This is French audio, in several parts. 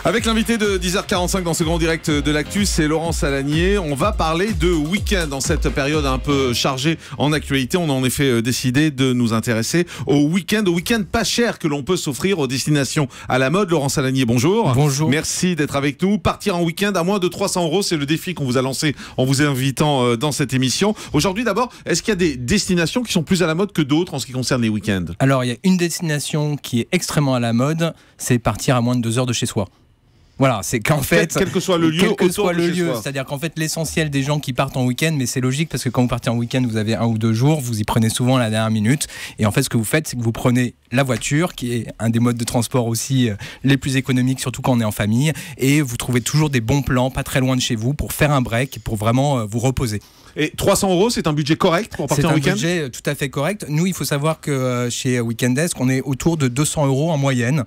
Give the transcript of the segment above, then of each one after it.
Avec l'invité de 10h45 dans ce grand direct de l'actu, c'est Laurent Salanier. On va parler de week-end en cette période un peu chargée en actualité. On a en effet décidé de nous intéresser au week-end pas cher que l'on peut s'offrir aux destinations à la mode. Laurent Salanier, bonjour. Bonjour. Merci d'être avec nous. Partir en week-end à moins de 300 €, c'est le défi qu'on vous a lancé en vous invitant dans cette émission. Aujourd'hui d'abord, est-ce qu'il y a des destinations qui sont plus à la mode que d'autres en ce qui concerne les week-ends ? Alors il y a une destination qui est extrêmement à la mode, c'est partir à moins de 2 heures de chez soi. Voilà, c'est qu'en fait, quel que soit le lieu, c'est-à-dire qu'en fait l'essentiel des gens qui partent en week-end, mais c'est logique parce que quand vous partez en week-end, vous avez 1 ou 2 jours, vous y prenez souvent à la dernière minute, et en fait ce que vous faites, c'est que vous prenez la voiture, qui est un des modes de transport aussi les plus économiques, surtout quand on est en famille, et vous trouvez toujours des bons plans, pas très loin de chez vous, pour faire un break, pour vraiment vous reposer. Et 300 €, c'est un budget correct pour partir en week-end ? C'est un budget tout à fait correct. Nous, il faut savoir que chez Weekendesk, on est autour de 200 € en moyenne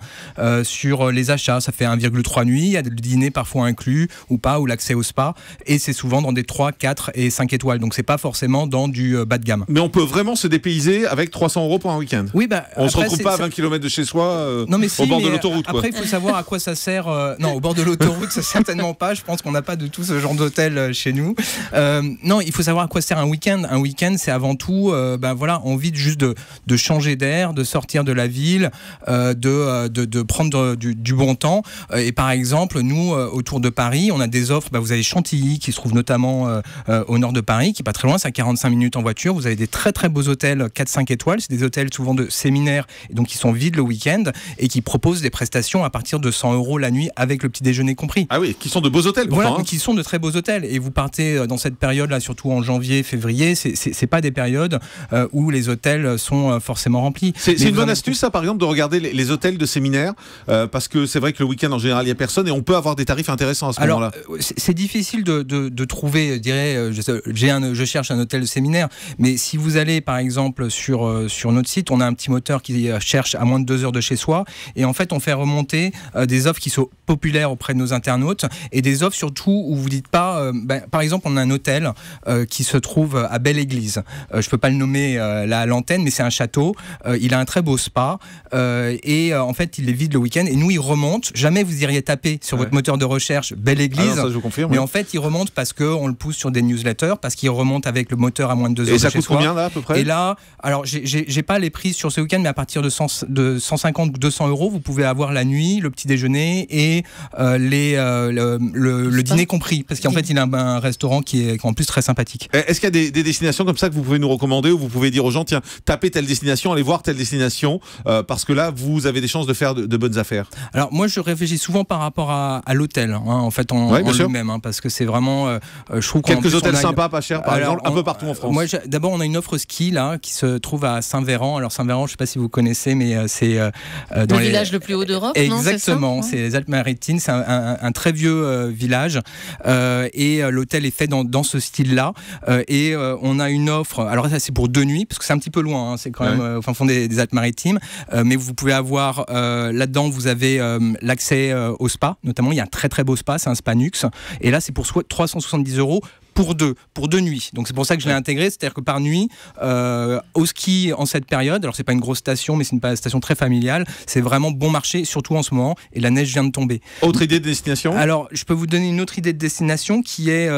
sur les achats. Ça fait 1,3 nuits. Il y a le dîner parfois inclus ou pas, ou l'accès au spa. Et c'est souvent dans des 3, 4 et 5 étoiles. Donc, c'est pas forcément dans du bas de gamme. Mais on peut vraiment se dépayser avec 300 € pour un week-end ? Oui, on se retrouve pas à 20 km de chez soi au bord de l'autoroute. Après, il faut savoir à quoi ça sert. Non, au bord de l'autoroute, c'est certainement pas. Je pense qu'on n'a pas de tout ce genre d'hôtel chez nous. Non, il faut savoir à quoi sert un week-end. Un week-end, c'est avant tout envie juste de changer d'air, de sortir de la ville, de prendre du bon temps. Et par exemple, nous, autour de Paris, on a des offres. Vous avez Chantilly, qui se trouve notamment au nord de Paris, qui n'est pas très loin, c'est à 45 minutes en voiture. Vous avez des très très beaux hôtels 4-5 étoiles. C'est des hôtels souvent de séminaires, et donc qui sont vides le week-end, et qui proposent des prestations à partir de 100 € la nuit, avec le petit déjeuner compris. Ah oui, qui sont de beaux hôtels pourtant. Voilà, qui sont de très beaux hôtels. Et vous partez dans cette période-là, surtout en janvier, février, c'est pas des périodes où les hôtels sont forcément remplis. C'est une bonne astuce, ça, par exemple, de regarder les hôtels de séminaire, parce que c'est vrai que le week-end, en général, il n'y a personne, et on peut avoir des tarifs intéressants à ce moment-là. C'est difficile de trouver, je dirais, je cherche un hôtel de séminaire, mais si vous allez, par exemple, sur notre site, on a un petit moteur qui cherche à moins de 2 heures de chez soi, et en fait, on fait remonter des offres qui sont populaires auprès de nos internautes, et des offres surtout où vous dites pas, par exemple, on a un hôtel qui se trouve à Belle-Église. Je peux pas le nommer là à l'antenne, mais c'est un château. Il a un très beau spa et en fait, il est vide le week-end. Et nous, il remonte. Jamais vous iriez taper sur votre moteur de recherche Belle-Église. Ça, je vous confirme. Mais en fait, il remonte parce qu'on le pousse sur des newsletters, parce qu'il remonte avec le moteur à moins de 2 heures. Et ça coûte combien là à peu près ? Et là, alors j'ai pas les prix sur ce week-end, mais à partir de 150 ou 200 € vous pouvez avoir la nuit, le petit déjeuner et le dîner compris, parce qu'en fait, il a un restaurant qui est en plus très sympathique. Est-ce qu'il y a des destinations comme ça que vous pouvez nous recommander, où vous pouvez dire aux gens, tiens, tapez telle destination, allez voir telle destination, parce que là, vous avez des chances de faire de bonnes affaires? Alors moi, je réfléchis souvent par rapport à l'hôtel, en fait, en lui-même, parce que c'est vraiment, je trouve quelques hôtels sympas, pas chers, par exemple, un peu partout en France. Moi, d'abord, on a une offre ski là qui se trouve à Saint-Véran. Alors Saint-Véran, je ne sais pas si vous connaissez, mais c'est dans le village le plus haut d'Europe. Exactement, c'est les Alpes-Maritimes, c'est un très vieux village, et l'hôtel est fait dans ce style-là. Et on a une offre, alors ça c'est pour 2 nuits, parce que c'est un petit peu loin, c'est quand même au fin fond des Alpes-Maritimes, mais vous pouvez avoir, là-dedans vous avez l'accès au spa, notamment il y a un très très beau spa, c'est un spa Nux, et là c'est pour 370 € pour deux nuits. Donc c'est pour ça que je l'ai intégré, c'est-à-dire que par nuit, au ski en cette période, alors c'est pas une grosse station, mais c'est une station très familiale, c'est vraiment bon marché, surtout en ce moment, et la neige vient de tomber. Autre idée de destination ? Alors je peux vous donner une autre idée de destination qui est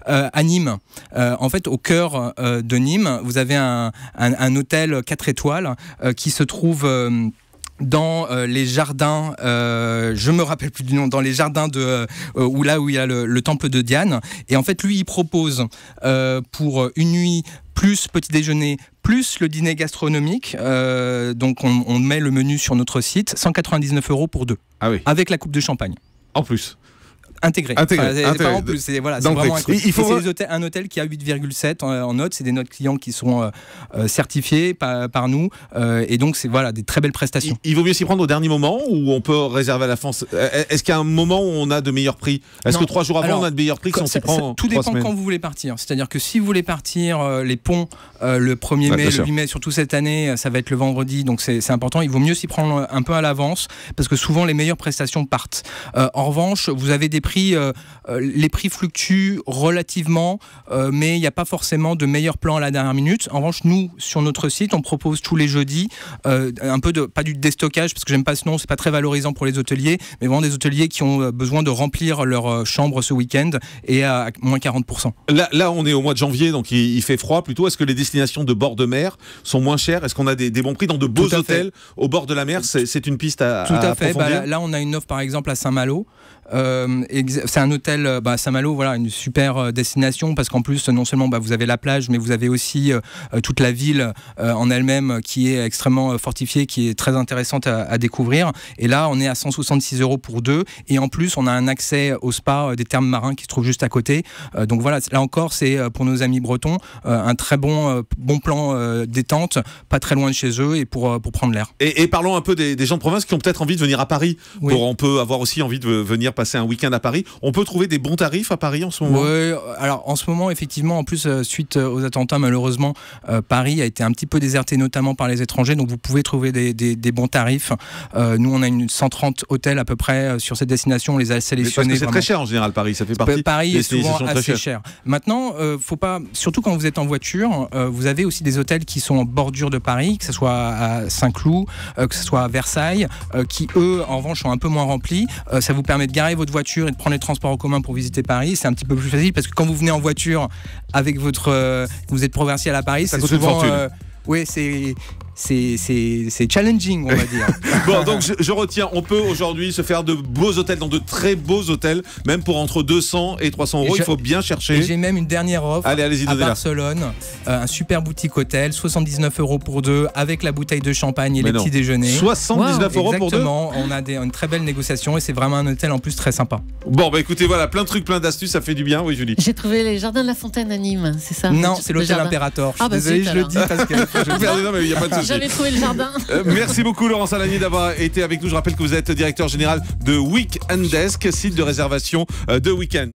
à Nîmes. En fait, au cœur de Nîmes, vous avez un hôtel 4 étoiles qui se trouve... dans les jardins, je me rappelle plus du nom, dans les jardins où il y a le temple de Diane. Et en fait, lui, il propose pour une nuit plus petit déjeuner, plus le dîner gastronomique. Donc, on met le menu sur notre site, 199 € pour 2. Ah oui. Avec la coupe de champagne. En plus. Intégré. C'est pas en plus, c'est vraiment inclus. Il faut un hôtel qui a 8,7 en notes, c'est des notes clients qui sont certifiés par nous, et donc c'est des très belles prestations. Il vaut mieux s'y prendre au dernier moment, ou on peut réserver à l'avance? Est-ce qu'il y a un moment où on a de meilleurs prix? Est-ce que 3 jours avant on a de meilleurs prix si on s'y prend? Tout dépend quand vous voulez partir. C'est-à-dire que si vous voulez partir les ponts le 1er mai, le 8 mai, surtout cette année, ça va être le vendredi, donc c'est important. Il vaut mieux s'y prendre un peu à l'avance, parce que souvent les meilleures prestations partent. En revanche, vous avez des les prix fluctuent relativement, mais il n'y a pas forcément de meilleur plan à la dernière minute. En revanche, nous, sur notre site, on propose tous les jeudis un peu pas du déstockage, parce que j'aime pas ce nom, c'est pas très valorisant pour les hôteliers, mais vraiment des hôteliers qui ont besoin de remplir leur chambre ce week-end et à moins 40%. Là, on est au mois de janvier, donc il fait froid plutôt. Est-ce que les destinations de bord de mer sont moins chères? Est-ce qu'on a des bons prix dans de beaux hôtels au bord de la mer? C'est une piste à approfondir. Là, on a une offre par exemple à Saint-Malo. C'est un hôtel Saint-Malo, voilà, une super destination, parce qu'en plus non seulement vous avez la plage, mais vous avez aussi toute la ville en elle-même qui est extrêmement fortifiée, qui est très intéressante à découvrir. Et là, on est à 166 € pour deux, et en plus on a un accès au spa des Thermes Marins qui se trouve juste à côté. Donc voilà, là encore, c'est pour nos amis bretons un très bon plan détente, pas très loin de chez eux, et pour prendre l'air. Et parlons un peu des gens de province qui ont peut-être envie de venir à Paris. Oui. On peut avoir aussi envie de venir passer un week-end à Paris. On peut trouver des bons tarifs à Paris en ce moment? Oui, alors en ce moment, effectivement, en plus, suite aux attentats, malheureusement, Paris a été un petit peu déserté, notamment par les étrangers, donc vous pouvez trouver des bons tarifs. Nous, on a 130 hôtels à peu près sur cette destination, on les a sélectionnés. Parce que c'est très cher en général, Paris, ça fait partie. Paris est souvent assez cher. Maintenant, faut pas, surtout quand vous êtes en voiture, vous avez aussi des hôtels qui sont en bordure de Paris, que ce soit à Saint-Cloud, que ce soit à Versailles, qui eux, en revanche, sont un peu moins remplis. Ça vous permet de garer votre voiture et de prendre les transports en commun pour visiter Paris. C'est un petit peu plus facile, parce que quand vous venez en voiture avec vous êtes provincial à Paris, ça c'est coûte souvent une fortune. oui, c'est challenging, on va dire. Bon, donc je retiens, on peut aujourd'hui se faire de beaux hôtels, dans de très beaux hôtels, même pour entre 200 et 300 €. Il faut bien chercher. Et j'ai même une dernière offre. Allez-y, à Barcelone, un super boutique hôtel, 79 € pour deux, avec la bouteille de champagne et les petits déjeuners. 79 € pour deux. Exactement, on a une très belle négociation, et c'est vraiment un hôtel en plus très sympa. Bon, écoutez, voilà, plein de trucs, plein d'astuces, ça fait du bien. Oui, Julie. J'ai trouvé les Jardins de la Fontaine à Nîmes, c'est ça? Non, c'est l'hôtel Impérator. Je suis désolé, je le dis parce que non, mais il n'y a pas de souci. J'avais trouvé le jardin. Merci beaucoup Laurence Alanier d'avoir été avec nous. Je rappelle que vous êtes directeur général de Week&Desk, site de réservation de week-end.